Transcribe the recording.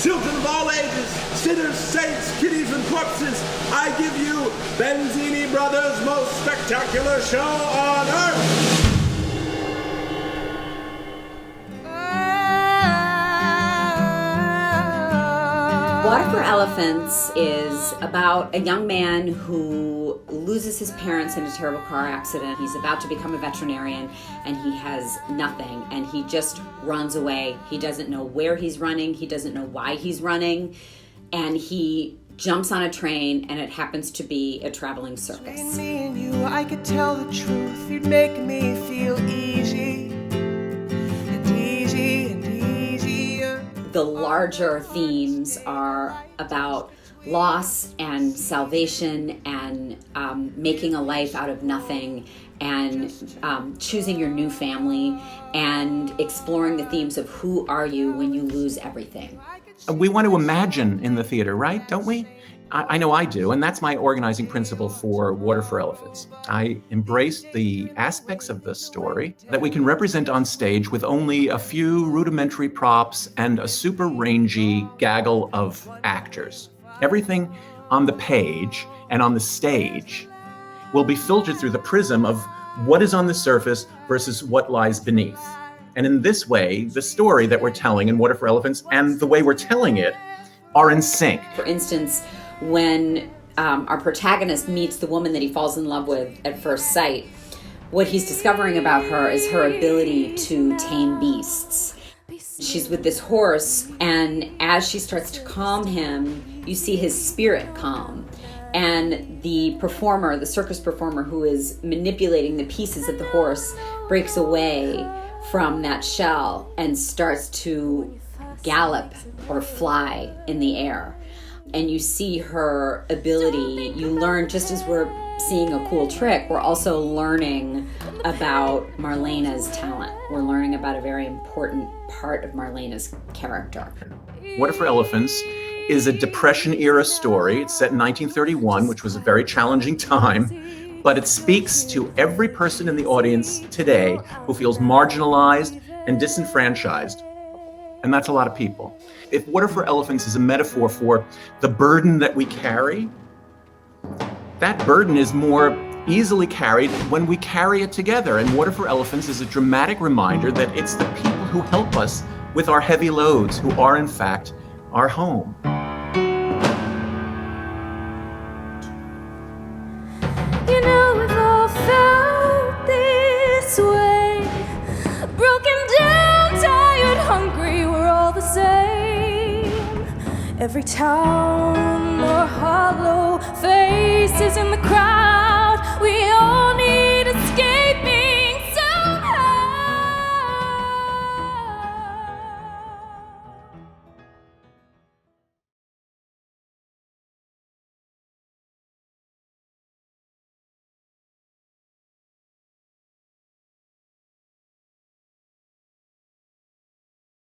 children of all ages, sinners, saints, kiddies, and corpses, I give you Benzini Brothers' most spectacular show on earth! Water for Elephants is about a young man who loses his parents in a terrible car accident. He's about to become a veterinarian, and he has nothing, and he just runs away. He doesn't know where he's running. He doesn't know why he's running, and he jumps on a train, and it happens to be a traveling circus. Between me and you, I could tell the truth. You'd make me feel easy and easy and easier. The larger themes are about loss and salvation and making a life out of nothing and choosing your new family and exploring the themes of who are you when you lose everything. We want to imagine in the theater, right? Don't we? I know I do, and that's my organizing principle for Water for Elephants. I embrace the aspects of the story that we can represent on stage with only a few rudimentary props and a super rangy gaggle of actors. Everything on the page and on the stage will be filtered through the prism of what is on the surface versus what lies beneath. And in this way, the story that we're telling in Water for Elephants and the way we're telling it are in sync. For instance, when our protagonist meets the woman that he falls in love with at first sight, what he's discovering about her is her ability to tame beasts. She's with this horse, and as she starts to calm him, you see his spirit calm. And the performer, the circus performer who is manipulating the pieces of the horse, breaks away from that shell and starts to gallop or fly in the air. And you see her ability. You learn, just as we're seeing a cool trick, we're also learning about Marlena's talent. We're learning about a very important part of Marlena's character. Water for Elephants is a Depression-era story. It's set in 1931, which was a very challenging time, but it speaks to every person in the audience today who feels marginalized and disenfranchised, and that's a lot of people. If Water for Elephants is a metaphor for the burden that we carry, that burden is more easily carried when we carry it together. And Water for Elephants is a dramatic reminder that it's the people who help us with our heavy loads who are, in fact, our home. You know we've all felt this way. Broken down, tired, hungry, we're all the same. Every town or hollow face